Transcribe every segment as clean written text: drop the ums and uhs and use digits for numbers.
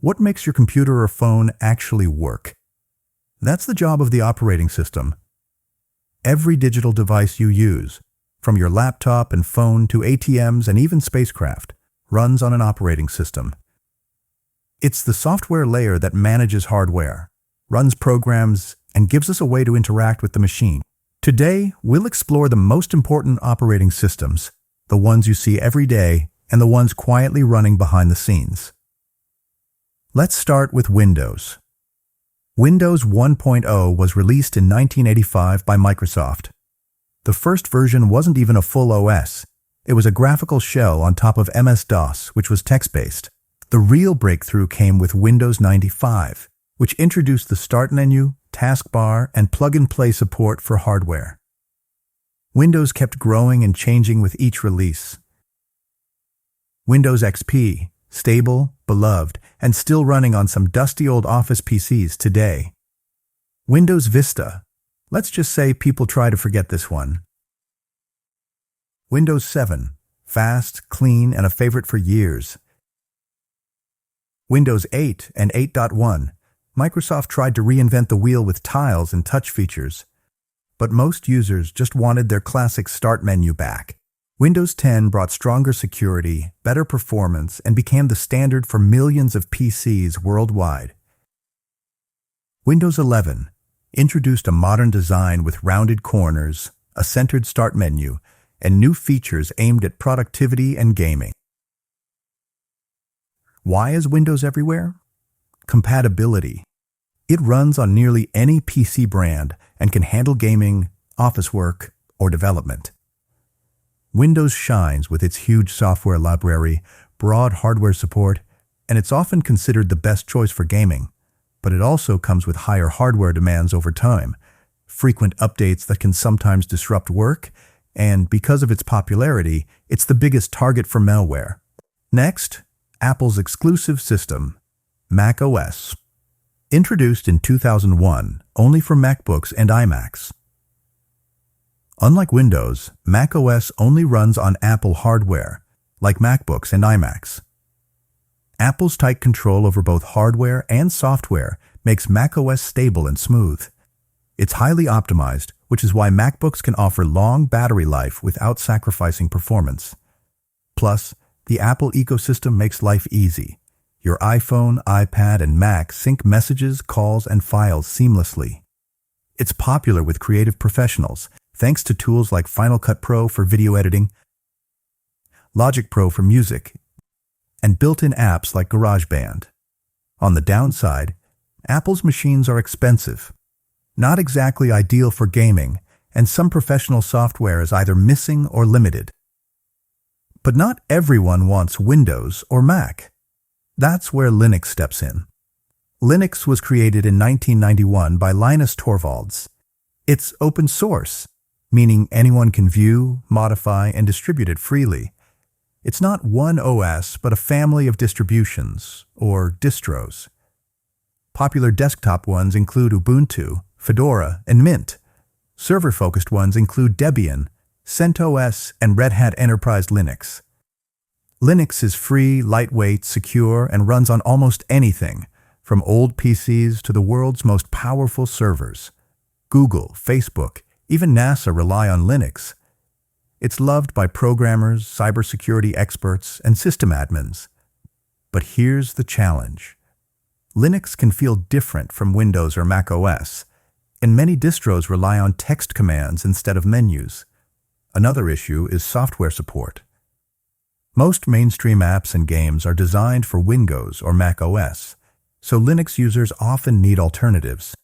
What makes your computer or phone actually work? That's the job of the operating system. Every digital device you use, from your laptop and phone to ATMs and even spacecraft, runs on an operating system. It's the software layer that manages hardware, runs programs, and gives us a way to interact with the machine. Today, we'll explore the most important operating systems, the ones you see every day and the ones quietly running behind the scenes. Let's start with Windows. Windows 1.0 was released in 1985 by Microsoft. The first version wasn't even a full OS. It was a graphical shell on top of MS-DOS, which was text-based. The real breakthrough came with Windows 95, which introduced the Start menu, taskbar, and plug-and-play support for hardware. Windows kept growing and changing with each release. Windows XP, stable, beloved, and still running on some dusty old Office PCs today. Windows Vista. Let's just say people try to forget this one. Windows 7. Fast, clean, and a favorite for years. Windows 8 and 8.1. Microsoft tried to reinvent the wheel with tiles and touch features. But most users just wanted their classic Start menu back. Windows 10 brought stronger security, better performance, and became the standard for millions of PCs worldwide. Windows 11 introduced a modern design with rounded corners, a centered Start menu, and new features aimed at productivity and gaming. Why is Windows everywhere? Compatibility. It runs on nearly any PC brand and can handle gaming, office work, or development. Windows shines with its huge software library, broad hardware support, and it's often considered the best choice for gaming. But it also comes with higher hardware demands over time, frequent updates that can sometimes disrupt work, and because of its popularity, it's the biggest target for malware. Next, Apple's exclusive system, macOS. Introduced in 2001 only for MacBooks and iMacs. Unlike Windows, macOS only runs on Apple hardware, like MacBooks and iMacs. Apple's tight control over both hardware and software makes macOS stable and smooth. It's highly optimized, which is why MacBooks can offer long battery life without sacrificing performance. Plus, the Apple ecosystem makes life easy. Your iPhone, iPad, and Mac sync messages, calls, and files seamlessly. It's popular with creative professionals, thanks to tools like Final Cut Pro for video editing, Logic Pro for music, and built-in apps like GarageBand. On the downside, Apple's machines are expensive, not exactly ideal for gaming, and some professional software is either missing or limited. But not everyone wants Windows or Mac. That's where Linux steps in. Linux was created in 1991 by Linus Torvalds. It's open source, meaning anyone can view, modify, and distribute it freely. It's not one OS, but a family of distributions, or distros. Popular desktop ones include Ubuntu, Fedora, and Mint. Server-focused ones include Debian, CentOS, and Red Hat Enterprise Linux. Linux is free, lightweight, secure, and runs on almost anything, from old PCs to the world's most powerful servers. Google, Facebook, even NASA rely on Linux. It's loved by programmers, cybersecurity experts, and system admins. But here's the challenge. Linux can feel different from Windows or macOS, and many distros rely on text commands instead of menus. Another issue is software support. Most mainstream apps and games are designed for Windows or macOS, so Linux users often need alternatives.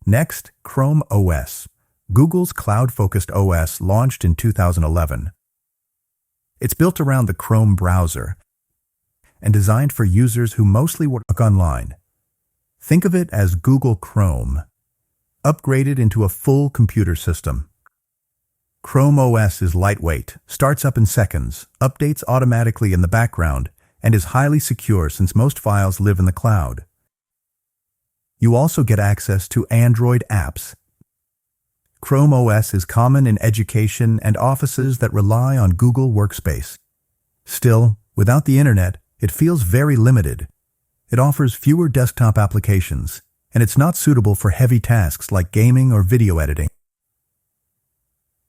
Next, Chrome OS. Google's cloud-focused OS launched in 2011. It's built around the Chrome browser and designed for users who mostly work online. Think of it as Google Chrome, upgraded into a full computer system. Chrome OS is lightweight, starts up in seconds, updates automatically in the background, and is highly secure since most files live in the cloud. You also get access to Android apps. Chrome OS is common in education and offices that rely on Google Workspace. Still, without the internet, it feels very limited. It offers fewer desktop applications, and it's not suitable for heavy tasks like gaming or video editing.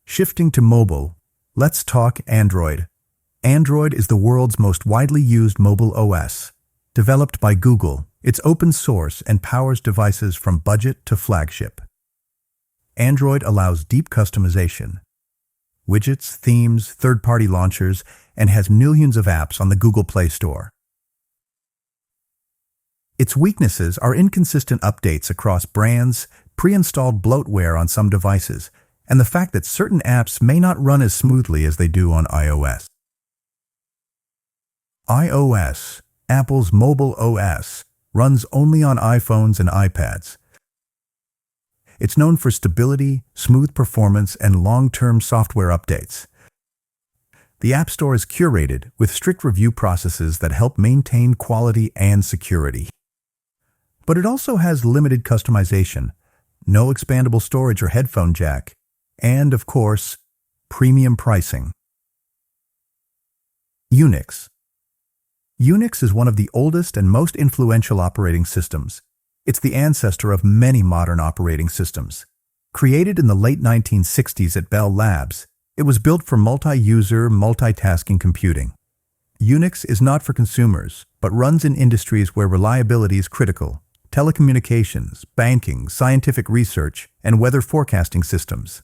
Shifting to mobile, let's talk Android. Android is the world's most widely used mobile OS. Developed by Google, it's open source and powers devices from budget to flagship. Android allows deep customization, widgets, themes, third-party launchers, and has millions of apps on the Google Play Store. Its weaknesses are inconsistent updates across brands, pre-installed bloatware on some devices, and the fact that certain apps may not run as smoothly as they do on iOS. iOS, Apple's mobile OS, runs only on iPhones and iPads. It's known for stability, smooth performance, and long-term software updates. The App Store is curated with strict review processes that help maintain quality and security. But it also has limited customization, no expandable storage or headphone jack, and, of course, premium pricing. Unix. Unix is one of the oldest and most influential operating systems. It's the ancestor of many modern operating systems. Created in the late 1960s at Bell Labs, it was built for multi-user, multitasking computing. Unix is not for consumers, but runs in industries where reliability is critical: telecommunications, banking, scientific research, and weather forecasting systems.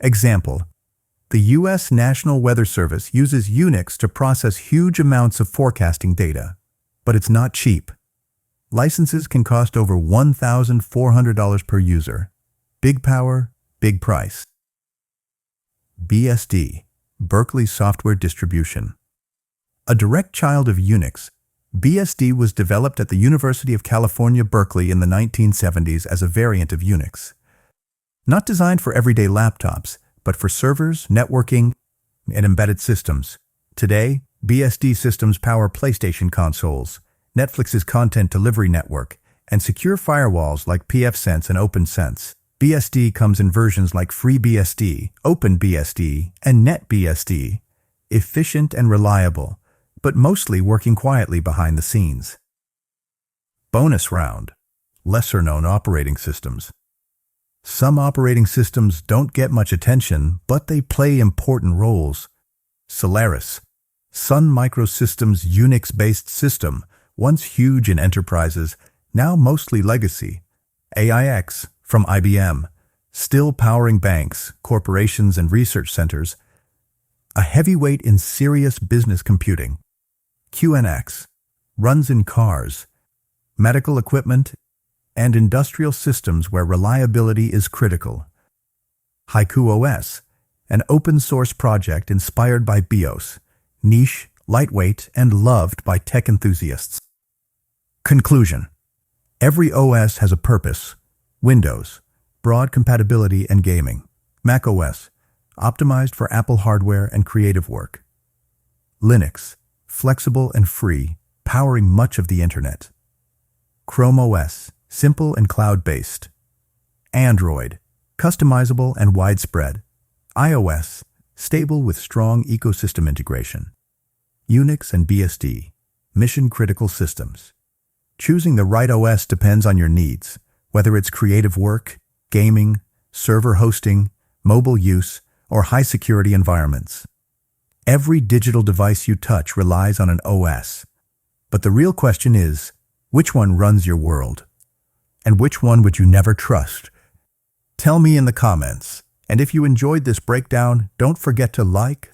Example: the U.S. National Weather Service uses Unix to process huge amounts of forecasting data, but it's not cheap. Licenses can cost over $1,400 per user. Big power, big price. BSD, Berkeley Software Distribution. A direct child of Unix, BSD was developed at the University of California, Berkeley in the 1970s as a variant of Unix. Not designed for everyday laptops, but for servers, networking, and embedded systems. Today, BSD systems power PlayStation consoles, Netflix's content delivery network, and secure firewalls like pfSense and OpenSense. BSD comes in versions like FreeBSD, OpenBSD, and NetBSD. Efficient and reliable, but mostly working quietly behind the scenes. Bonus round. Lesser-known operating systems. Some operating systems don't get much attention, but they play important roles. Solaris, Sun Microsystems' Unix-based system, once huge in enterprises, now mostly legacy. AIX, from IBM, still powering banks, corporations, and research centers. A heavyweight in serious business computing. QNX, runs in cars, medical equipment, and industrial systems where reliability is critical. Haiku OS, an open-source project inspired by BIOS, niche, lightweight, and loved by tech enthusiasts. Conclusion. Every OS has a purpose. Windows, broad compatibility and gaming. macOS, optimized for Apple hardware and creative work. Linux, flexible and free, powering much of the internet. Chrome OS, simple and cloud-based. Android, customizable and widespread. iOS, stable with strong ecosystem integration. Unix and BSD, mission-critical systems. Choosing the right OS depends on your needs, whether it's creative work, gaming, server hosting, mobile use, or high-security environments. Every digital device you touch relies on an OS. But the real question is, which one runs your world? And which one would you never trust? Tell me in the comments. And if you enjoyed this breakdown, don't forget to like,